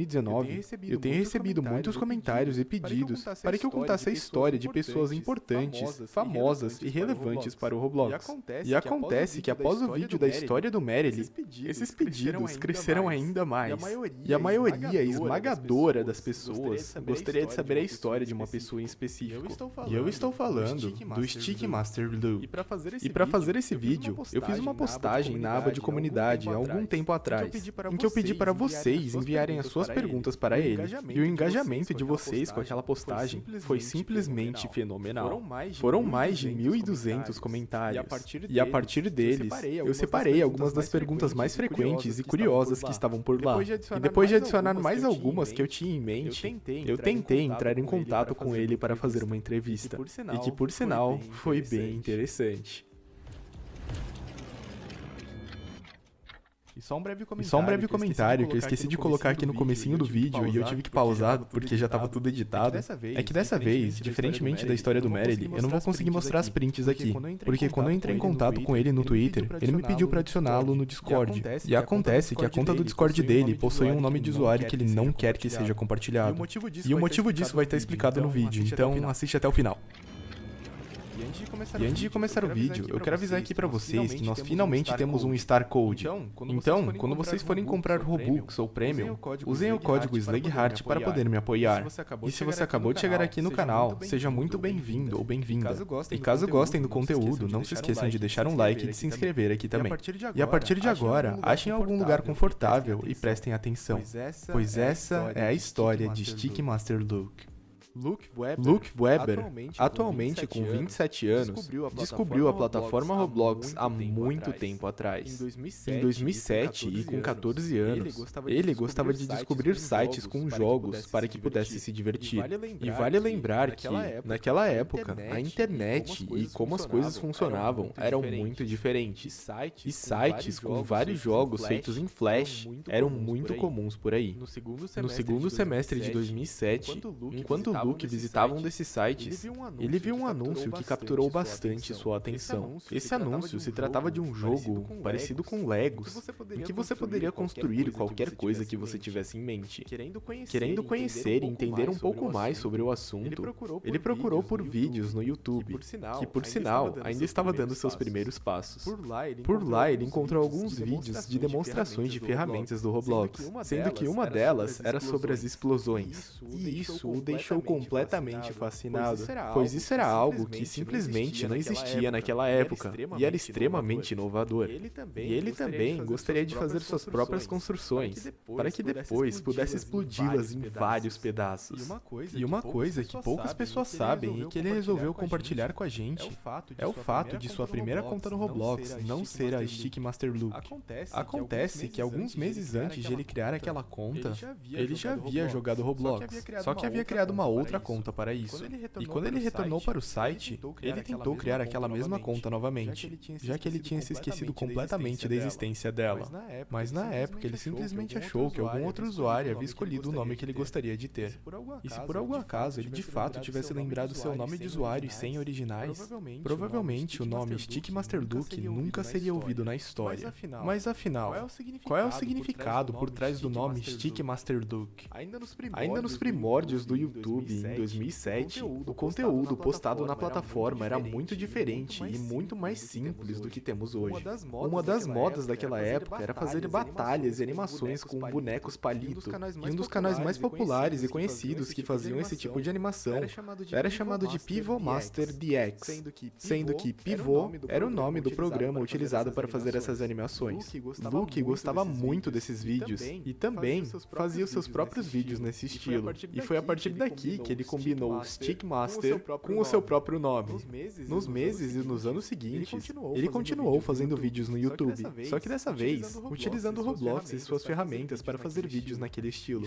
2019, eu tenho recebido muitos comentários e pedidos para que eu contasse a história de pessoas importantes, famosas e relevantes para o Roblox. E acontece que após o vídeo da história do Merely, esses pedidos cresceram ainda mais. E a maioria esmagadora das pessoas gostaria de saber a história de uma pessoa em específico. E eu estou falando do Stick Master Luke. E para fazer esse vídeo, eu fiz uma postagem na aba de comunidade há algum tempo atrás, em que eu pedi para vocês enviarem as suas perguntas para ele. E o engajamento de vocês com aquela postagem foi simplesmente fenomenal. Foram mais de 1.200 comentários. E a partir deles, eu separei algumas das perguntas mais frequentes e curiosas que estavam por lá. E depois de adicionar mais algumas que eu tinha em mente, eu tentei entrar em contato com ele para fazer uma entrevista. E que, por sinal, foi bem interessante. E só um breve comentário que eu esqueci de colocar aqui no comecinho do vídeo e eu tive que pausar porque já estava tudo editado, é que dessa vez, diferentemente da história do Merely, eu não vou conseguir mostrar as prints aqui, porque quando eu entrei em contato com ele no Twitter, ele me pediu para adicioná-lo no Discord. E acontece que a conta do Discord dele possui um nome de usuário que ele não quer que seja compartilhado. E o motivo disso vai estar explicado no vídeo, então assiste até o final. E antes de começar o vídeo, eu quero avisar aqui pra vocês que nós finalmente temos um Star Code. Então, quando vocês forem comprar Robux ou Premium, usem o código SLAGHEART para poder me apoiar. E se você acabou de chegar aqui no canal, seja muito bem-vindo ou bem-vinda. E caso gostem do conteúdo, não se esqueçam de deixar um like e de se inscrever aqui também. E a partir de agora, achem algum lugar confortável e prestem atenção, pois essa é a história de Stick Master Luke. Luke Weber, atualmente com 27 anos, descobriu a plataforma Roblox há muito tempo atrás. Em 2007 e com 14 anos, ele gostava de descobrir sites com jogos para que pudesse se divertir. E vale lembrar que, naquela época, a internet e como as coisas funcionavam eram muito diferentes. E sites com vários jogos feitos em Flash eram muito comuns por aí. No segundo semestre de 2007, enquanto Luke visitava um desses sites, ele viu um anúncio que capturou bastante sua atenção. Esse anúncio se tratava de um jogo parecido com Legos, em que você poderia construir qualquer coisa que você tivesse em mente. Querendo conhecer e entender um pouco mais sobre o assunto, ele procurou por vídeos no YouTube, que por sinal ainda estava dando seus primeiros passos. Por lá ele encontrou alguns vídeos de demonstrações de ferramentas do Roblox, sendo que uma delas era sobre as explosões. E isso o deixou completamente fascinado, pois isso era algo que simplesmente não existia naquela época e era extremamente inovador. E ele também gostaria de fazer suas próprias construções, para que depois pudesse explodi-las em vários pedaços. E uma coisa que poucas pessoas sabem e que ele resolveu compartilhar com a gente é o fato de sua primeira conta no Roblox não ser a Stick Master Luke. Acontece que alguns meses antes de ele criar aquela conta, ele já havia jogado Roblox, só que havia criado uma outra conta para isso. E quando ele retornou para o site, ele tentou criar aquela mesma conta novamente, já que ele tinha se esquecido completamente da existência dela. Mas na época ele simplesmente achou que algum outro usuário havia escolhido o nome que ele gostaria de ter. E se por algum acaso ele de fato tivesse lembrado seu nome de usuário e senha originais, provavelmente o nome Stick Master Luke nunca seria ouvido na história. Mas afinal, qual é o significado por trás do nome Stick Master Luke? Ainda nos primórdios do YouTube, em 2007, o conteúdo postado na plataforma era muito diferente e muito mais simples do que temos hoje. Uma das modas daquela época era fazer batalhas e animações com bonecos palito, e um dos canais mais populares e conhecidos que faziam esse tipo de animação era chamado de Pivot Master DX, sendo que Pivot era o nome do programa utilizado para fazer essas animações. Luke gostava muito desses vídeos e também fazia os seus próprios vídeos nesse estilo, e foi a partir daqui que ele combinou o Stick Master com o seu próprio nome. Nos meses e nos anos seguintes, ele continuou fazendo vídeos no YouTube, só que dessa vez, utilizando o Roblox e suas ferramentas para fazer vídeos naquele estilo.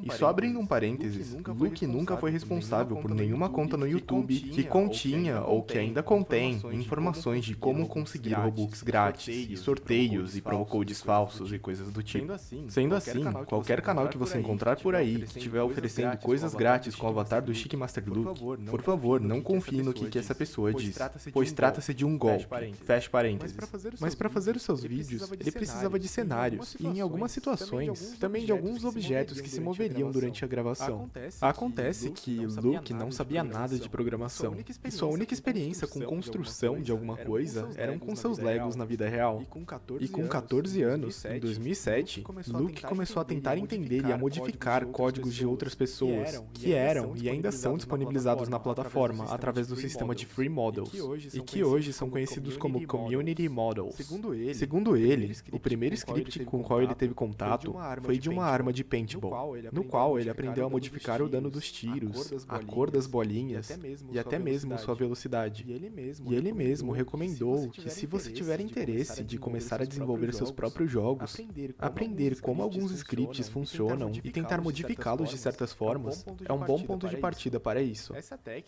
E só abrindo um parênteses, Luke nunca foi responsável por nenhuma conta no YouTube que continha ou que ainda contém informações de como conseguir Robux grátis, e sorteios e promo codes falsos e coisas do tipo. Sendo assim, qualquer canal que você encontrar por aí que estiver oferecendo coisas grátis com avatar do Chique Master Luke, por favor, não confie no que essa pessoa diz, pois trata-se de um golpe. Feche parênteses. Mas para fazer os seus vídeos, ele precisava de cenários e, em algumas situações, também de alguns objetos que se moveriam durante a gravação. Acontece que Luke não sabia nada de programação, e sua única experiência com construção de alguma coisa eram com seus Legos na vida real. E com 14 anos, em 2007, Luke começou a tentar entender e a modificar códigos de outras pessoas, que eram e ainda são disponibilizados na plataforma através do sistema de Free Models, e que hoje são conhecidos como Community Models. Segundo ele, o primeiro script com o qual ele teve contato foi de uma arma de paintball, no qual ele aprendeu a modificar o dano dos tiros, a cor das bolinhas e até mesmo sua velocidade. E ele mesmo recomendou que, se você tiver interesse de começar a desenvolver seus próprios jogos, aprender como alguns scripts funcionam e tentar modificá-los de certas formas é um bom ponto de partida para isso.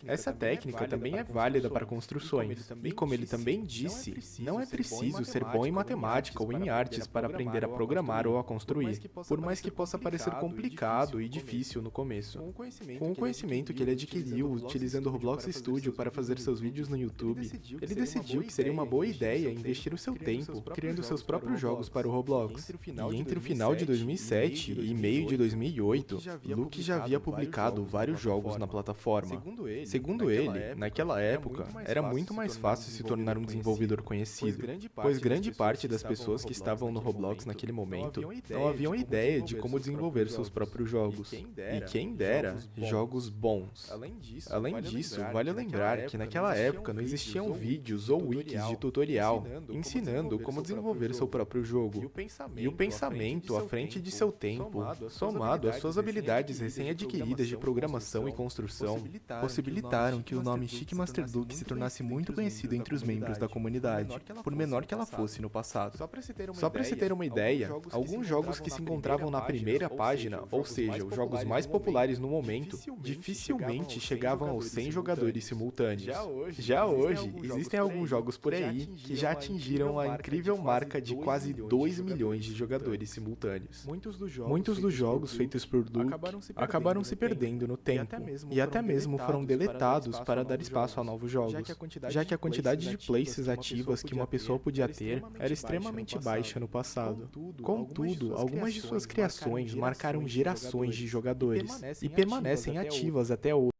Essa técnica também é válida para construções, e como ele também disse, não é preciso ser bom em matemática ou em artes para aprender a programar ou a construir, por mais que possa parecer complicado e difícil no começo. Com o conhecimento que ele adquiriu utilizando o Roblox Studio para fazer seus vídeos no YouTube, ele decidiu que seria uma boa ideia investir o seu tempo criando seus próprios jogos para o Roblox. E entre o final de 2007 e meio de 2008, Luke já havia publicado vários jogos na plataforma. Segundo ele, naquela época, era muito mais fácil se tornar um desenvolvedor conhecido, pois grande parte das pessoas que estavam no Roblox naquele momento não haviam ideia de como desenvolver seus próprios jogos. E quem dera, jogos bons. Além disso, vale lembrar que naquela época não existiam vídeos ou wikis de tutorial ensinando como desenvolver seu próprio jogo. E o pensamento à frente de seu tempo, somado às suas habilidades recém-adquiridas de programação e construção, possibilitaram que o nome Chique Master Luke se tornasse muito conhecido entre os membros da comunidade, por menor que ela fosse no passado. Só para se ter uma ideia, alguns jogos que se encontravam na primeira página, ou seja, os jogos mais populares no momento, dificilmente chegavam aos 100 jogadores simultâneos. Já hoje, existem alguns jogos por aí que já atingiram a incrível marca de quase 2 milhões de jogadores simultâneos. Muitos dos jogos feitos por Luke acabaram se perdendo no tempo, e até mesmo foram deletados para dar espaço a novos jogos, já que a quantidade de places ativas que uma pessoa podia ter era extremamente baixa no passado. Contudo, algumas de suas criações marcaram gerações de jogadores e permanecem ativas até hoje.